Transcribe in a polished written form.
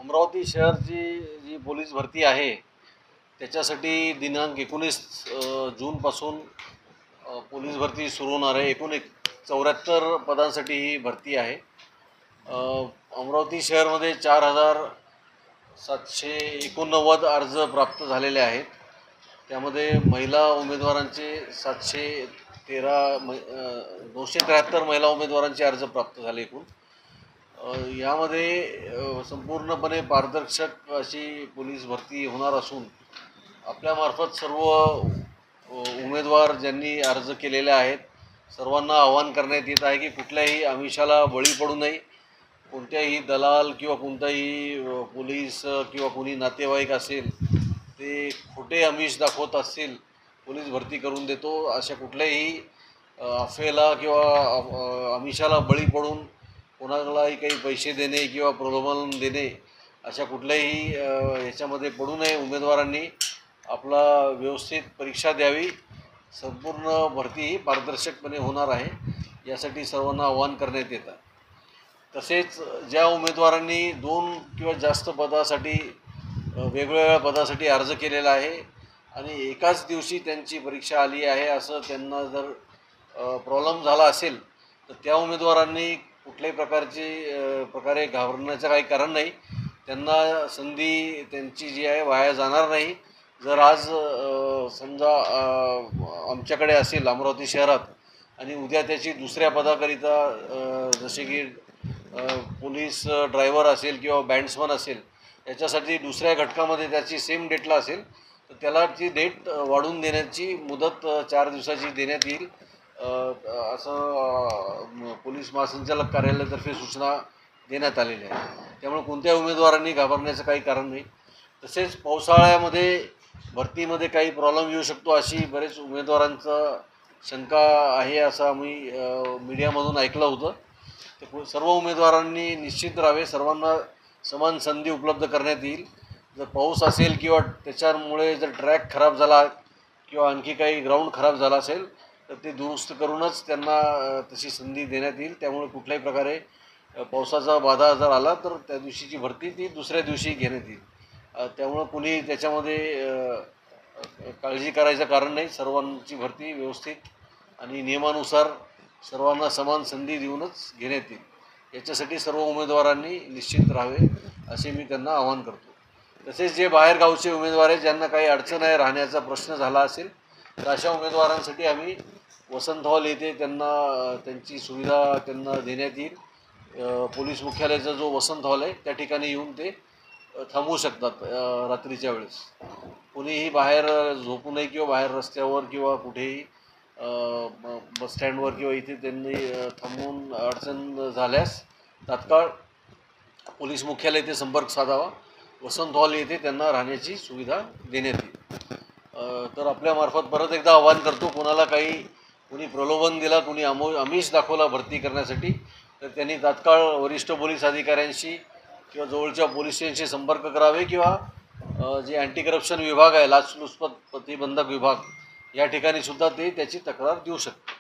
अमरावती शहरची जी police भरती आहे त्याच्यासाठी दिनांक 19 जूनपासून पोलीस भरती सुरू होणार आहे। एकूण 74 पदांसाठी ही भरती आहे। अमरावती शहरमध्ये 4789 अर्ज प्राप्त झालेले आहेत। त्यामध्ये महिला उमेदवारांचे 973 महिला उमेदवारांचे अर्ज प्राप्त झाले। एकूण यामध्ये संपूर्णपणे पारदर्शक अशी पोलीस भरती होणार असून आपल्यामार्फत सर्व उमेदवार ज्यांनी अर्ज केलेले आहेत सर्वांना आवाहन करण्यात येत आहे की कुठल्याही आमिषाला बळी पडू नये। कोणत्याही दलाल किंवा कोणताही पोलीस किंवा कोणी नातेवाईक असेल ते खोटे आमिष दाखवत असतील पोलीस भरती करून देतो अशा कुठल्याही अफवेला किंवा आमिषाला बळी पडून कोणालाही काही पैसे देणे किंवा प्रलोभन देणे अशा कुठल्याही याच्यामध्ये पडू नये। उमेदवारांनी आपला व्यवस्थित परीक्षा द्यावी। संपूर्ण भरती ही पारदर्शकपणे होणार आहे यासाठी सर्वांना आवाहन करण्यात येतं। तसेच ज्या उमेदवारांनी 2 किंवा जास्त पदासाठी वेगवेगळ्या पदासाठी अर्ज केलेला आहे आणि एकाच दिवशी त्यांची परीक्षा आली आहे असं त्यांना जर प्रॉब्लेम झाला असेल तर त्या उमेदवारांनी कुठल्याही प्रकारे घाबरण्याचं काही कारण नाही। त्यांना संधी त्यांची जी आहे वाया जाणार नाही। जर आज समजा आमच्याकडे असेल अमरावती शहरात आणि उद्या त्याची दुसऱ्या पदाकरिता जसे की पोलीस ड्रायव्हर असेल किंवा बँड्समन असेल याच्यासाठी दुसऱ्या घटकामध्ये त्याची सेम डेटला असेल तर त्याला ती डेट वाढवून देण्याची मुदत 4 दिवसाची देण्यात येईल असं पोलीस महासंचालक कार्यालयातर्फे सूचना देण्यात आलेल्या आहे। त्यामुळे कोणत्या उमेदवारांनी घाबरण्याचं काही कारण नाही। तसेच पावसाळ्यामध्ये भरतीमध्ये काही प्रॉब्लेम येऊ शकतो अशी बरेच उमेदवारांचं शंका आहे असं आम्ही मीडियामधून ऐकलं होतं। तर सर्व उमेदवारांनी निश्चित राहावे। सर्वांना समान संधी उपलब्ध करण्यात येईल। जर पाऊस असेल किंवा त्याच्यामुळे जर ट्रॅक खराब झाला किंवा आणखी काही ग्राउंड खराब झाला असेल तर ते दुरुस्त करूनच त्यांना तशी संधी देण्यात येईल। त्यामुळे कुठल्याही प्रकारे पावसाचा बाधा जर आला तर त्या दिवशीची भरती ती दुसऱ्या दिवशी घेण्यात येईल। त्यामुळे कुणी त्याच्यामध्ये काळजी करायचं कारण नाही। सर्वांची भरती व्यवस्थित आणि नियमानुसार सर्वांना समान संधी देऊनच घेण्यात येईल। याच्यासाठी सर्व उमेदवारांनी निश्चित राहावे असे मी त्यांना आवाहन करतो। तसेच जे बाहेरगावचे उमेदवार आहेत ज्यांना काही अडचण आहे राहण्याचा प्रश्न झाला असेल तर अशा उमेदवारांसाठी आम्ही वसंत हॉल येथे त्यांची सुविधा त्यांना देण्यात येईल। पोलीस मुख्यालयाचा जो वसंत हॉल आहे त्या ठिकाणी येऊन ते थांबवू शकतात रात्रीच्या वेळेस। कोणीही बाहेर झोपू नये किंवा बाहेर रस्त्यावर किंवा कुठेही बसस्टँडवर किंवा इथे त्यांनी थांबवून अडचण झाल्यास तात्काळ पोलीस मुख्यालय येथे संपर्क साधावा। वसंत हॉल येथे त्यांना राहण्याची सुविधा देण्यात येईल। तर आपल्यामार्फत परत एकदा आवाहन करतो कोणाला कोणी प्रलोभन दिला कोणी आमिष दाखवला भरती करण्यासाठी तर त्यांनी तात्काळ वरिष्ठ पोलीस अधिकाऱ्यांशी किंवा जवळच्या पोलीस स्टेशनशी संपर्क करावे किंवा जे अँटी करप्शन विभाग आहे लाचलुचपत प्रतिबंधक विभाग या ठिकाणी सुद्धा ते त्याची तक्रार देऊ शकतात।